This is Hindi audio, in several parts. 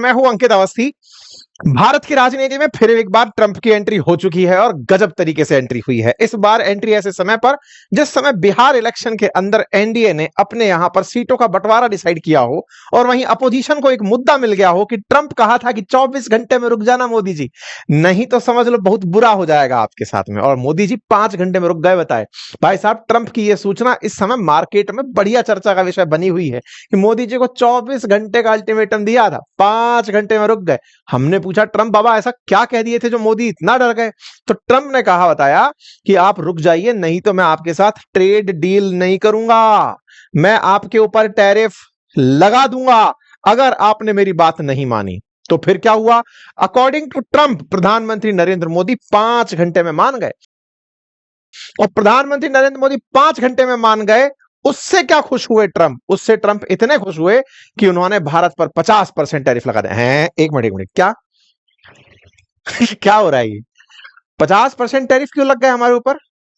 मैं हूं अंकित अवस्थी। भारत की राजनीति में फिर एक बार ट्रंप की एंट्री हो चुकी है और गजब तरीके से एंट्री हुई है। इस बार एंट्री ऐसे समय पर जिस समय बिहार इलेक्शन के अंदर एनडीए ने अपने यहां पर सीटों का बंटवारा डिसाइड किया हो और वहीं अपोजिशन को एक मुद्दा मिल गया हो कि ट्रंप कहा था कि 24 घंटे में रुक जाना मोदी जी, नहीं तो समझ लो बहुत बुरा हो जाएगा आपके साथ में। और मोदी जी 5 घंटे में रुक गए। बताए भाई साहब, ट्रंप की यह सूचना इस समय मार्केट में बढ़िया चर्चा का विषय बनी हुई है कि मोदी जी को 24 घंटे का अल्टीमेटम दिया था, 5 घंटे में रुक गए। हमने पूछा ट्रंप बाबा ऐसा क्या कह दिए थे जो मोदी इतना डर गए? तो ट्रंप ने कहा, बताया कि आप रुक जाइए, नहीं तो मैं आपके साथ ट्रेड डील नहीं करूंगा, मैं आपके ऊपर टैरिफ लगा दूंगा अगर आपने मेरी बात नहीं मानी। तो फिर क्या हुआ? अकॉर्डिंग टू ट्रंप, प्रधानमंत्री नरेंद्र मोदी 5 घंटे में मान गए। और प्रधानमंत्री नरेंद्र मोदी 5 घंटे में मान गए। उससे क्या खुश हुए ट्रंप? उससे ट्रंप इतने खुश हुए कि उन्होंने भारत पर 50% टैरिफ लगा दिया है। एक मिनट, क्या क्या हो रहा है ये? 50% टैरिफ क्यों लग गए हमारे ऊपर?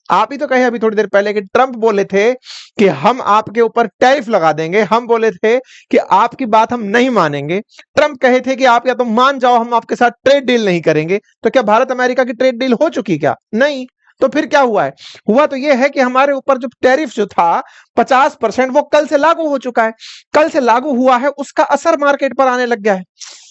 आप ही तो कहे अभी थोड़ी देर पहले कि ट्रंप बोले थे कि हम आपके ऊपर टैरिफ लगा देंगे, हम बोले थे कि आपकी बात हम नहीं मानेंगे। ट्रंप कहे थे कि आप या तो मान जाओ, हम आपके साथ ट्रेड डील नहीं करेंगे। तो क्या भारत अमेरिका की ट्रेड डील हो चुकी? क्या नहीं। तो फिर क्या हुआ है? हुआ तो यह है कि हमारे ऊपर जो टैरिफ जो था 50%, वो कल से लागू हो चुका है। कल से लागू हुआ है, उसका असर मार्केट पर आने लग गया है।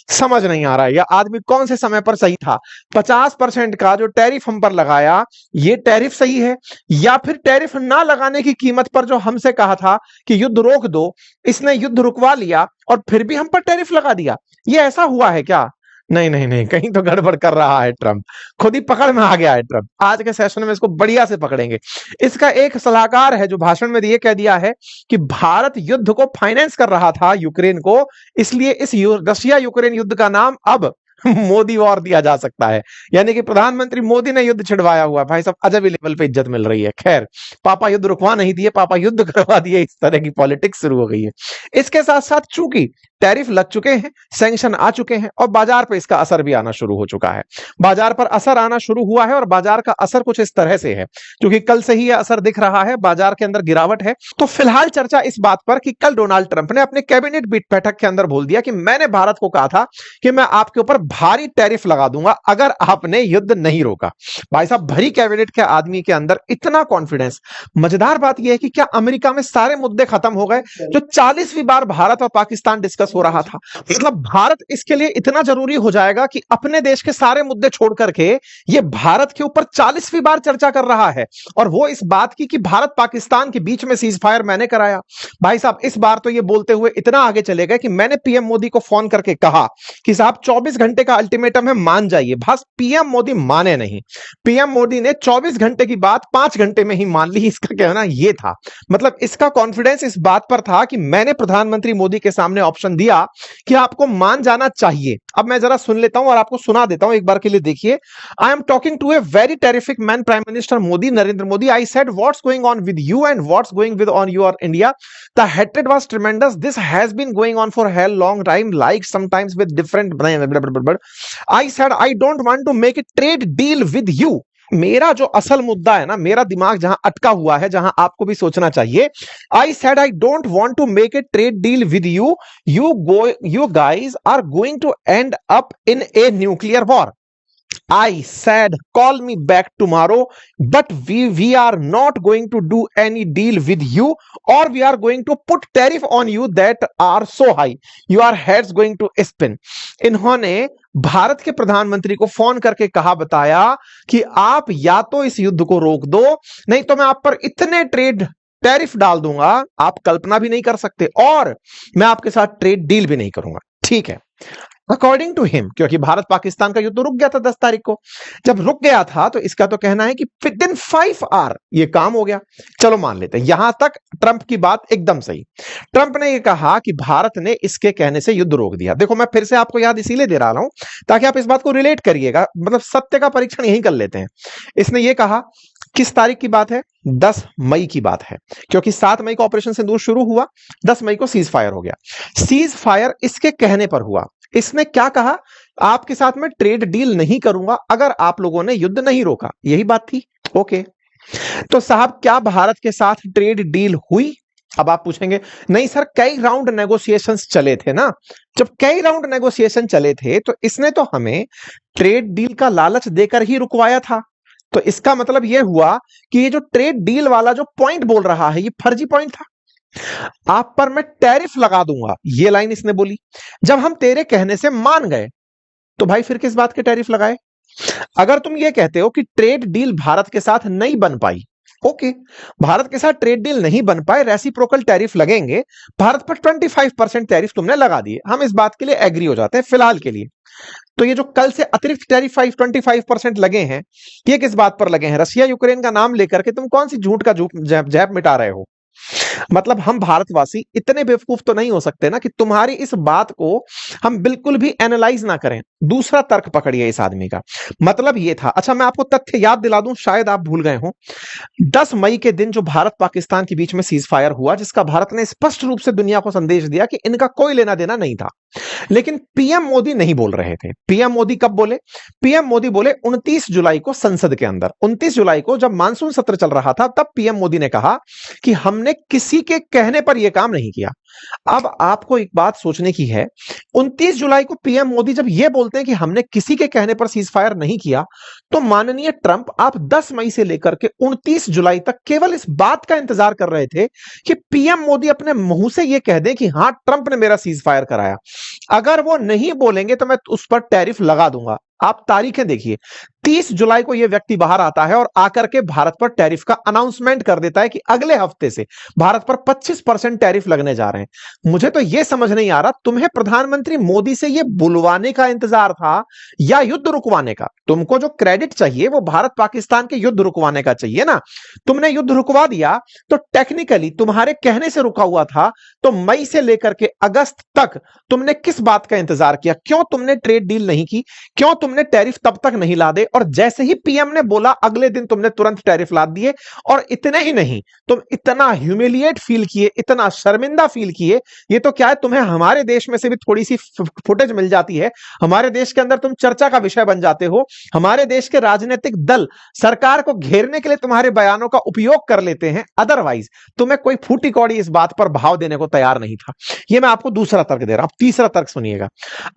समझ नहीं आ रहा है यह आदमी कौन से समय पर सही था। 50% का जो टैरिफ हम पर लगाया, ये टैरिफ सही है या फिर टैरिफ ना लगाने की कीमत पर जो हमसे कहा था कि युद्ध रोक दो, इसने युद्ध रुकवा लिया और फिर भी हम पर टैरिफ लगा दिया? ये ऐसा हुआ है क्या? नहीं नहीं नहीं, कहीं तो गड़बड़ कर रहा है ट्रंप, खुद ही पकड़ में आ गया है ट्रंप। आज के सेशन में इसको बढ़िया से पकड़ेंगे। इसका एक सलाहकार है जो भाषण में ये कह दिया है कि भारत युद्ध को फाइनेंस कर रहा था यूक्रेन को, इसलिए इस रशिया यूक्रेन युद्ध का नाम अब मोदी वॉर दिया जा सकता है। यानी कि प्रधानमंत्री मोदी ने युद्ध छिड़वाया हुआ। भाई साहब, अजब ही लेवल पे इज्जत मिल रही है। खैर, पापा युद्ध रुकवा नहीं दिए, पापा युद्ध करवा दिए, इस तरह की पॉलिटिक्स शुरू हो गई है। इसके साथ साथ चूंकि टैरिफ लग चुके हैं, सैंक्शन आ चुके हैं और बाजार पर इसका असर भी आना शुरू हो चुका है। बाजार पर असर आना शुरू हुआ है और बाजार का असर कुछ इस तरह से है, क्योंकि कल से ही यह असर दिख रहा है, बाजार के अंदर गिरावट है। तो फिलहाल चर्चा इस बात पर कि कल डोनाल्ड ट्रंप ने अपने कैबिनेट बैठक के अंदर बोल दिया कि मैंने भारत को कहा था कि मैं आपके ऊपर भारी टैरिफ लगा दूंगा अगर आपने युद्ध नहीं रोका। भाई साहब, भरी कैबिनेट के आदमी के अंदर इतना कॉन्फिडेंस। मजेदार बात यह है कि क्या अमेरिका में सारे मुद्दे खत्म हो गए जो 40वीं बार भारत और पाकिस्तान डिस्कस हो रहा था? मतलब भारत इसके लिए इतना जरूरी हो जाएगा कि अपने देश के सारे मुद्दे छोड़ करके ये भारत के ऊपर 40वीं बार चर्चा कर रहा है। और वो इस बात की कि भारत पाकिस्तान के बीच में सीज फायर मैंने कराया। भाई साहब, इस बार तो ये बोलते हुए इतना आगे चले गए कि मैंने पीएम मोदी को फोन करके कहा कि साहब 24 घंटे का अल्टीमेटम है, मान जाइए। बस पीएम मोदी माने नहीं। पीएम मोदी ने 24 घंटे की बात 5 घंटे में ही मान ली। इसका कहना यह था, मतलब इसका कॉन्फिडेंस इस बात पर था कि मैंने प्रधानमंत्री मोदी के सामने ऑप्शन दिया कि आपको मान जाना चाहिए। अब मैं जरा सुन लेता हूं और आपको सुना देता हूं एक बार के लिए, देखिए। I am talking to a very terrific man, prime minister Modi, Narendra Modi. I said what's going on with you and what's going with on your India. The hatred was tremendous. This has been going on for a hell long time, like sometimes with different blah, blah, blah, blah, blah. I said I don't want to make a trade deal with you. मेरा जो असल मुद्दा है ना, मेरा दिमाग जहां अटका हुआ है, जहां आपको भी सोचना चाहिए। I said I don't want to make a trade deal with you. You guys are going to end up in a nuclear war. I said, call me back tomorrow, but we are not going to do any deal with you, or we are going to put tariff on you that are so high. Your head's going to spin. इन्होंने भारत के प्रधानमंत्री को फोन करके कहा, बताया कि आप या तो इस युद्ध को रोक दो, नहीं तो मैं आप पर इतने टैरिफ डाल दूंगा आप कल्पना भी नहीं कर सकते, और मैं आपके साथ ट्रेड डील भी नहीं करूंगा। ठीक है, अकॉर्डिंग टू हिम, क्योंकि भारत पाकिस्तान का युद्ध तो रुक गया था 10 तारीख को। जब रुक गया था तो इसका तो कहना है कि विद इन 5 आवर ये काम हो गया। चलो मान लेते हैं, यहां तक ट्रंप की बात एकदम सही। ट्रंप ने ये कहा कि भारत ने इसके कहने से युद्ध रोक दिया। देखो, मैं फिर से आपको याद इसीलिए दे रहा हूं ताकि आप इस बात को रिलेट करिएगा, मतलब सत्य का परीक्षण यही कर लेते हैं। इसने ये कहा, किस तारीख की बात है? 10 मई की बात है, क्योंकि 7 मई को ऑपरेशन सिंदूर शुरू हुआ, 10 मई को सीज फायर हो गया। सीज फायर इसके कहने पर हुआ। इसने क्या कहा? आपके साथ में ट्रेड डील नहीं करूंगा अगर आप लोगों ने युद्ध नहीं रोका, यही बात थी। ओके, तो साहब क्या भारत के साथ ट्रेड डील हुई? अब आप पूछेंगे नहीं सर, कई राउंड नेगोशिएशंस चले थे ना। जब कई राउंड नेगोशिएशन चले थे तो इसने तो हमें ट्रेड डील का लालच देकर ही रुकवाया था। तो इसका मतलब यह हुआ कि ये जो ट्रेड डील वाला जो पॉइंट बोल रहा है, ये फर्जी पॉइंट था। आप पर मैं टैरिफ लगा दूंगा, ये लाइन इसने बोली। जब हम तेरे कहने से मान गए तो भाई फिर किस बात के टैरिफ लगाए? अगर तुम ये कहते हो कि ट्रेड डील भारत के साथ नहीं बन पाई, ओके, भारत के साथ ट्रेड डील नहीं बन पाए, रेसिप्रोकल टैरिफ लगेंगे, भारत पर 25% टैरिफ तुमने लगा दिए, हम इस बात के लिए एग्री हो जाते हैं फिलहाल के लिए। तो ये जो कल से अतिरिक्त टैरिफ 25% लगे हैं, ये किस बात पर लगे हैं? रशिया यूक्रेन का नाम लेकर के तुम कौन सी झूठ का जैप मिटा रहे हो? मतलब हम भारतवासी इतने बेवकूफ तो नहीं हो सकते ना कि तुम्हारी इस बात को हम बिल्कुल भी एनालाइज ना करें। दूसरा तर्क पकड़िए इस आदमी का, मतलब ये था। अच्छा, मैं आपको तथ्य याद दिला दूं, शायद आप भूल गए हो। 10 मई के दिन जो भारत पाकिस्तान के बीच में सीज फायर हुआ, जिसका भारत ने स्पष्ट रूप से दुनिया को संदेश दिया कि इनका कोई लेना देना नहीं था, लेकिन पीएम मोदी नहीं बोल रहे थे। पीएम मोदी कब बोले? पीएम मोदी बोले 29 जुलाई को संसद के अंदर। 29 जुलाई को जब मानसून सत्र चल रहा था, तब पीएम मोदी ने कहा कि हमने किसी के कहने पर यह काम नहीं किया। अब आपको एक बात सोचने की है, 29 जुलाई को पीएम मोदी जब यह बोलते हैं कि हमने किसी के कहने पर सीज फायर नहीं किया, तो माननीय ट्रंप आप 10 मई से लेकर के 29 जुलाई तक केवल इस बात का इंतजार कर रहे थे कि पीएम मोदी अपने मुंह से यह कह दें कि हां, ट्रंप ने मेरा सीज फायर कराया। अगर वो नहीं बोलेंगे तो मैं उस पर टैरिफ लगा दूंगा। आप तारीखें देखिए, 30 जुलाई को यह व्यक्ति बाहर आता है और आकर के भारत पर टैरिफ का अनाउंसमेंट कर देता है कि अगले हफ्ते से भारत पर 25% टैरिफ लगने जा रहे हैं। मुझे तो यह समझ नहीं आ रहा, तुम्हें प्रधानमंत्री मोदी से यह बुलवाने का इंतजार था या युद्ध रुकवाने का? तुमको जो क्रेडिट चाहिए वो भारत पाकिस्तान के युद्ध रुकवाने का चाहिए ना। तुमने युद्ध रुकवा दिया तो टेक्निकली तुम्हारे कहने से रुका हुआ था। तो मई से लेकर के अगस्त तक तुमने किस बात का इंतजार किया? क्यों तुमने ट्रेड डील नहीं की? क्यों तुमने टैरिफ तब तक नहीं लादे? और जैसे ही पीएम ने बोला, अगले दिन तुमने तुरंत टैरिफ लाद दिए। और इतने ही नहीं, तुम इतना ह्यूमिलिएट फील किए, इतना शर्मिंदा फील किए। ये तो क्या है, तुम्हें हमारे देश में से भी थोड़ी सी फुटेज मिल जाती है, हमारे देश के अंदर तुम चर्चा का विषय बन जाते हो, हमारे देश के राजनीतिक दल सरकार को घेरने के लिए तुम्हारे बयानों का उपयोग कर लेते हैं। अदरवाइज तुम्हें कोई फूटी कौड़ी इस बात पर भाव देने को तैयार नहीं था। यह मैं आपको दूसरा तर्क दे रहा हूं। तीसरा तर्क सुनिएगा।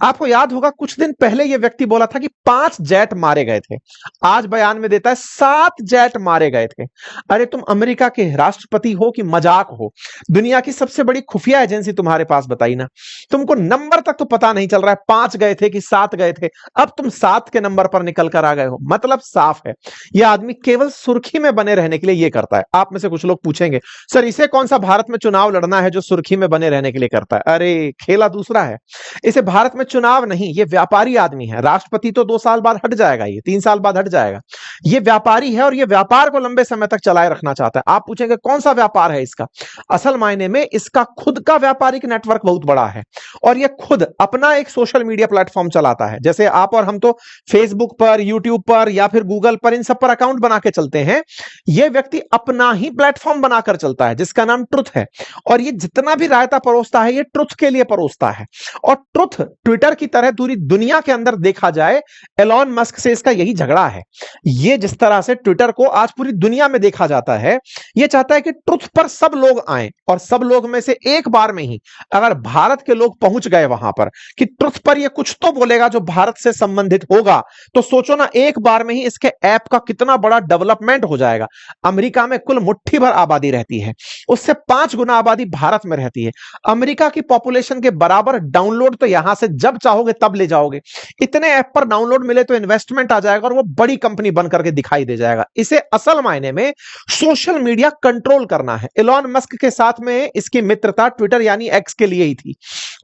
आपको याद होगा कुछ दिन पहले यह व्यक्ति बोला था कि 5 जेट मारे गए थे, आज बयान में देता है 7 जेट मारे गए थे। अरे तुम अमेरिका के राष्ट्रपति हो कि मजाक हो? दुनिया की सबसे बड़ी खुफिया एजेंसी तुम्हारे पास बताई ना। तुमको नंबर तक तो पता नहीं चल रहा है 5 गए थे कि 7 गए थे। अब तुम 7 के नंबर पर निकल कर आ गए हो। मतलब साफ है, यह आदमी केवल सुर्खी में बने रहने के लिए यह करता है। आप में से कुछ लोग पूछेंगे, सर इसे कौन सा भारत में चुनाव लड़ना है जो सुर्खी में बने रहने के लिए करता है? अरे खेला दूसरा है। इसे भारत में चुनाव नहीं, यह व्यापारी आदमी है। राष्ट्रपति तो 2 साल बाद हट जाएगा, ये 3 साल बाद हट जाएगा। ये व्यापारी है और ये व्यापार को लंबे समय तक चलाए रखना चाहता है। आप पूछेंगे कौन सा व्यापार है इसका? असल मायने में इसका खुद का व्यापारिक नेटवर्क बहुत बड़ा है और ये खुद अपना एक सोशल मीडिया प्लेटफॉर्म चलाता है। जैसे आप और हम तो फेसबुक पर, यूट्यूब पर या फिर गूगल पर, इन सब पर अकाउंट बना के चलते हैं। यह व्यक्ति अपना ही प्लेटफॉर्म बनाकर चलता है जिसका नाम ट्रुथ है। और ये जितना भी रायता परोसता है, ये ट्रुथ के लिए परोसता है। और ट्रुथ ट्विटर की तरह पूरी दुनिया के अंदर देखा जाए, एलॉन मस्क से इसका यही झगड़ा है। ये जिस तरह से ट्विटर को आज पूरी दुनिया में देखा जाता है, ये चाहता है कि ट्रुथ पर सब लोग आए और सब लोग में से एक बार में ही अगर भारत के लोग पहुंच गए वहां पर कि ट्रुथ पर ये कुछ तो बोलेगा जो भारत से संबंधित होगा, तो सोचो ना, एक बार में ही इसके ऐप का कितना बड़ा डेवलपमेंट हो जाएगा। अमेरिका में कुल मुट्ठी भर आबादी रहती है, उससे 5 गुना आबादी भारत में रहती है। अमेरिका की पॉपुलेशन के बराबर डाउनलोड तो यहां से जब चाहोगे तब ले जाओगे। इतने ऐप पर डाउनलोड मिले तो इन्वेस्टमेंट आ जाएगा और वो बड़ी कंपनी बन करके दिखाई दे जाएगा। इसे असल मायने में सोशल मीडिया कंट्रोल करना है। एलॉन मस्क के साथ में इसकी मित्रता ट्विटर यानी एक्स के लिए ही थी।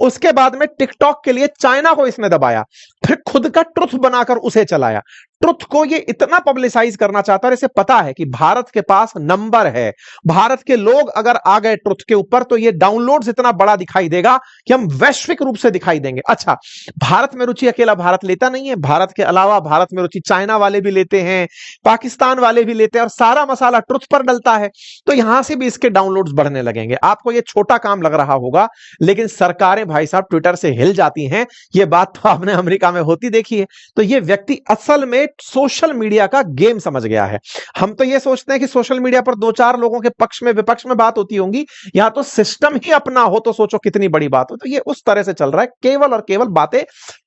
उसके बाद में टिकटॉक के लिए चाइना को इसने दबाया, फिर खुद का ट्रुथ बनाकर उसे चलाया। ट्रुथ को ये इतना पब्लिसाइज करना चाहता है, इसे पता है कि भारत के पास नंबर है, भारत के लोग अगर आ गए ट्रुथ के ऊपर तो ये डाउनलोड्स इतना बड़ा दिखाई देगा कि हम वैश्विक रूप से दिखाई देंगे। अच्छा, भारत में रुचि अकेला भारत लेता नहीं है, भारत के अलावा भारत में रुचि चाइना वाले भी लेते हैं, पाकिस्तान वाले भी लेते हैं, और सारा मसाला ट्रुथ पर डलता है। तो यहां से भी इसके डाउनलोड्स बढ़ने लगेंगे। आपको ये छोटा काम लग रहा होगा, लेकिन सरकारें भाई साहब ट्विटर से हिल जाती हैं। ये बात तो आपने अमेरिका में होती देखी है। तो ये व्यक्ति असल में एक सोशल मीडिया का गेम समझ गया है। हम तो ये सोचते हैं कि सोशल मीडिया पर दो चार लोगों के पक्ष में विपक्ष में बात होती होंगी, यहां तो सिस्टम ही अपना हो तो सोचो कितनी बड़ी बात हो। तो ये उस तरह से चल रहा है, केवल और केवल बातें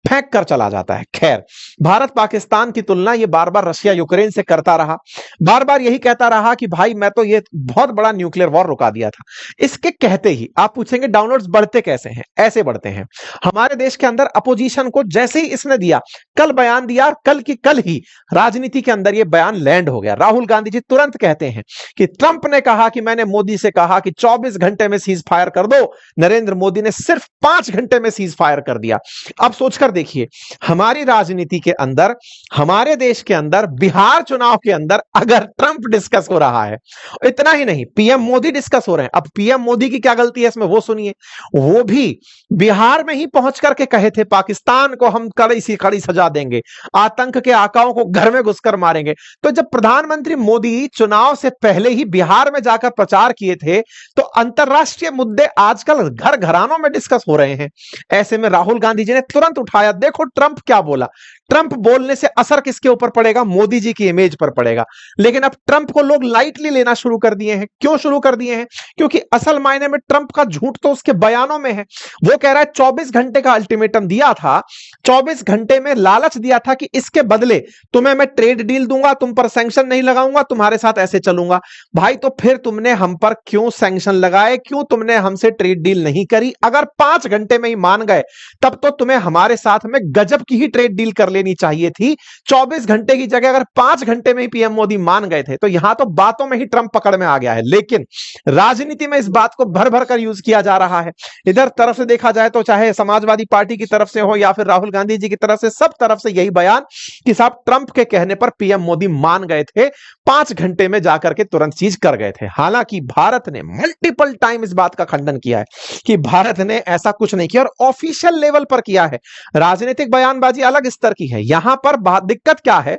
फेंक कर चला जाता है। खैर, भारत पाकिस्तान की तुलना ये बार बार रशिया यूक्रेन से करता रहा, बार बार यही कहता रहा कि भाई मैं तो ये बहुत बड़ा न्यूक्लियर वॉर रुका दिया था। इसके कहते ही आप पूछेंगे डाउनलोड्स बढ़ते कैसे हैं? ऐसे बढ़ते हैं, हमारे देश के अंदर अपोजिशन को जैसे ही इसने दिया, कल बयान दिया, कल की कल ही राजनीति के अंदर यह बयान लैंड हो गया। राहुल गांधी जी तुरंत कहते हैं कि ट्रंप ने कहा कि मैंने मोदी से कहा कि 24 घंटे में सीज फायर कर दो, नरेंद्र मोदी ने सिर्फ 5 घंटे में सीज फायर कर दिया। अब सोचकर देखिए, हमारी राजनीति के अंदर, हमारे देश के अंदर, बिहार चुनाव के अंदर अगर ट्रंप डिस्कस हो रहा है, इतना ही नहीं पीएम मोदी डिस्कस हो रहे हैं। अब पीएम मोदी की क्या गलती है इसमें, वो सुनिए। वो भी बिहार में ही पहुंच करके कहे थे पाकिस्तान को हम कड़ी सी कड़ी सजा देंगे, आतंक के आकाओं को घर में घुसकर मारेंगे। तो जब प्रधानमंत्री मोदी चुनाव से पहले ही बिहार में जाकर प्रचार किए थे, तो अंतरराष्ट्रीय मुद्दे आजकल घर घरानों में डिस्कस हो रहे हैं। ऐसे में राहुल गांधी जी ने तुरंत उठाया, देखो ट्रंप क्या बोला। ट्रंप बोलने से असर किसके ऊपर पड़ेगा? मोदी जी की इमेज पर पड़ेगा। लेकिन अब ट्रंप को लोग लाइटली लेना शुरू कर दिए हैं। क्यों शुरू कर दिए हैं? क्योंकि असल मायने में ट्रंप का झूठ तो उसके बयानों में है। वो कह रहा है 24 घंटे का अल्टीमेटम दिया था, 24 घंटे में लालच दिया था कि इसके बदले तुम्हें मैं ट्रेड डील दूंगा, तुम पर सैंक्शन नहीं लगाऊंगा, तुम्हारे साथ ऐसे चलूंगा। भाई तो फिर तुमने हम पर क्यों सैंक्शन लगाए? क्यों तुमने हमसे ट्रेड डील नहीं करी? अगर 5 घंटे में ही मान गए, तब तो तुम्हें हमारे साथ में गजब की ही ट्रेड डील कर लेनी चाहिए थी। 24 घंटे की जगह अगर 5 घंटे में ही पीएम मोदी मान गए थे, तो यहां तो बातों में ही ट्रंप पकड़ में आ गया है। लेकिन राजनीति में इस बात को भर भर कर यूज किया जा रहा है। इधर तरफ से देखा जाए तो चाहे समाजवादी पार्टी की तरफ से हो या फिर राहुल गांधी जी की तरफ से, सब तरफ से यही बयान कि साहब ट्रंप के कहने पर पीएम मोदी मान गए थे, 5 घंटे में जाकर के तुरंत चीज कर गए थे। हालांकि भारत ने मल्टीपल टाइम इस बात का खंडन किया है कि भारत ने ऐसा कुछ नहीं किया, और ऑफिशियल लेवल पर किया है। राजनीतिक बयानबाजी अलग स्तर की है। यहां पर दिक्कत क्या है,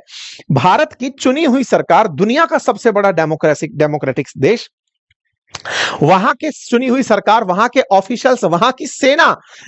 भारत की चुनी हुई सरकार, दुनिया का सबसे बड़ा डेमोक्रेटिक देश, वहां के चुनी हुई सरकार, वहां के ऑफिशियल्स, वहां की सेना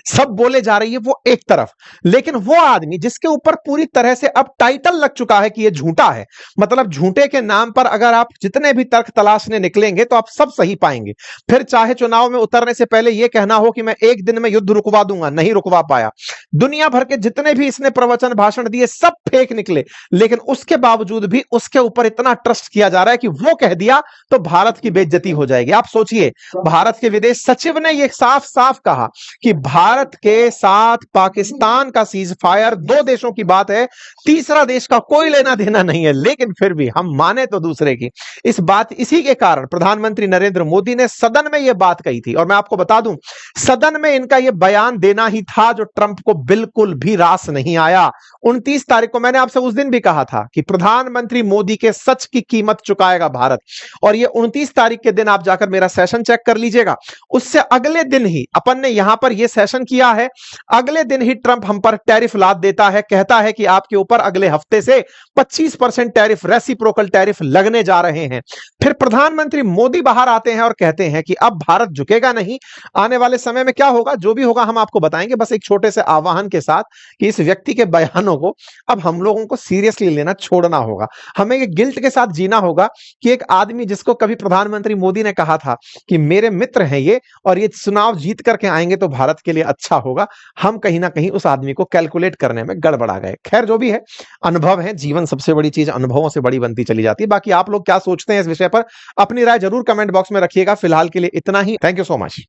सब बोले जा रही है वो एक तरफ, लेकिन वो आदमी जिसके ऊपर पूरी तरह से अब टाइटल लग चुका है कि ये झूठा है, मतलब झूठे के नाम पर अगर आप जितने भी तर्क तलाशने निकलेंगे तो आप सब सही पाएंगे। फिर चाहे चुनाव में उतरने से पहले यह कहना हो कि मैं एक दिन में युद्ध रुकवा दूंगा, नहीं रुकवा पाया। दुनिया भर के जितने भी इसने प्रवचन भाषण दिए सब फेक निकले, लेकिन उसके बावजूद भी उसके ऊपर इतना ट्रस्ट किया जा रहा है कि वो कह दिया तो भारत की बेइज्जती हो जाएगी। आप सोचिए, भारत के विदेश सचिव ने यह साफ साफ कहा कि भारत के साथ पाकिस्तान का सीज फायर 2 देशों की बात है, तीसरा देश का कोई लेना देना नहीं है। लेकिन फिर भी हम माने तो दूसरे की। इसी के कारण प्रधानमंत्री नरेंद्र मोदी ने सदन में यह बात कही थी, और मैं आपको बता दूं, सदन में इनका यह बयान देना ही था जो ट्रंप को बिल्कुल भी रास नहीं आया। 29 तारीख को मैंने आपसे उस दिन भी कहा था कि प्रधानमंत्री मोदी के सच की कीमत चुकाएगा भारत, और यह 29 तारीख के दिन आप जाकर मेरा सेशन चेक कर लीजिएगा। उससे अगले दिन ही अपन ने यहां पर यह सेशन किया है, अगले दिन ही ट्रंप हम पर टैरिफ लाद देता है, कहता है कि आपके ऊपर अगले हफ्ते से 25% टैरिफ, रेसिप्रोकल टैरिफ लगने जा रहे हैं। फिर प्रधानमंत्री मोदी बाहर आते हैं और कहते हैं कि अब भारत झुकेगा नहीं, आने वाले समय में क्या होगा, जो भी होगा हम आपको बताएंगे, बस एक छोटे से आह्वान के साथ कि इस व्यक्ति के बयानों को अब हम लोगों को सीरियसली लेना छोड़ना होगा। हमें ये गिल्ट के साथ जीना होगा कि एक आदमी जिसको कभी प्रधानमंत्री मोदी ने कहा था कि मेरे मित्र हैं ये, और ये चुनाव जीत करके आएंगे तो भारत के लिए अच्छा होगा, हम कहीं ना कहीं उस आदमी को कैलकुलेट करने में गड़बड़ा गए। खैर जो भी है, अनुभव है, जीवन सबसे बड़ी चीज अनुभवों से बड़ी बनती चली जाती है। बाकी आप लोग क्या सोचते हैं इस विषय पर, अपनी राय जरूर कमेंट बॉक्स में रखिएगा। फिलहाल के लिए इतना ही। Thank you so much.